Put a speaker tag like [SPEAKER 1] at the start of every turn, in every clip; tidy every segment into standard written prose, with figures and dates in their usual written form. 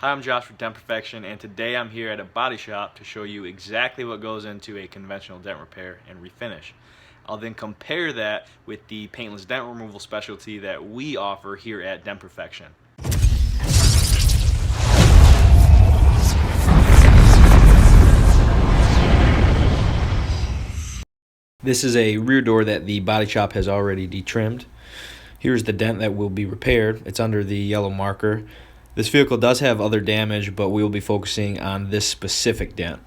[SPEAKER 1] Hi, I'm Josh with Dent Perfection, and today I'm here at a body shop to show you exactly what goes into a conventional dent repair and refinish. I'll then compare that with the paintless dent removal specialty that we offer here at Dent Perfection. This is a rear door that the body shop has already detrimmed. Here's the dent that will be repaired. It's under the yellow marker. This vehicle does have other damage, but we will be focusing on this specific dent.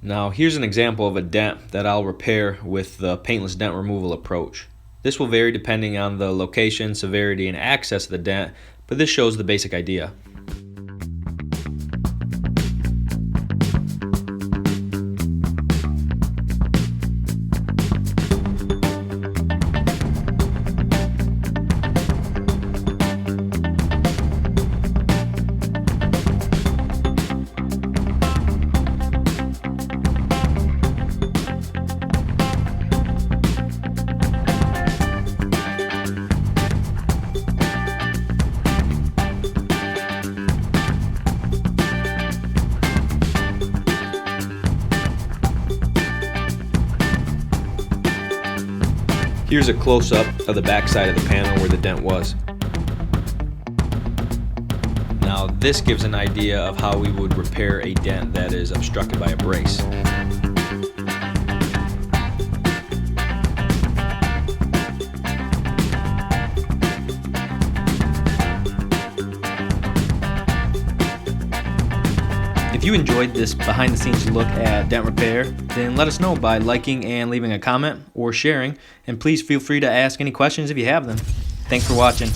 [SPEAKER 1] Now here's an example of a dent that I'll repair with the paintless dent removal approach. This will vary depending on the location, severity, and access of the dent, but this shows the basic idea. Here's a close-up of the back side of the panel where the dent was. Now this gives an idea of how we would repair a dent that is obstructed by a brace. If you enjoyed this behind-the-scenes look at dent repair, then let us know by liking and leaving a comment or sharing, and please feel free to ask any questions if you have them. Thanks for watching.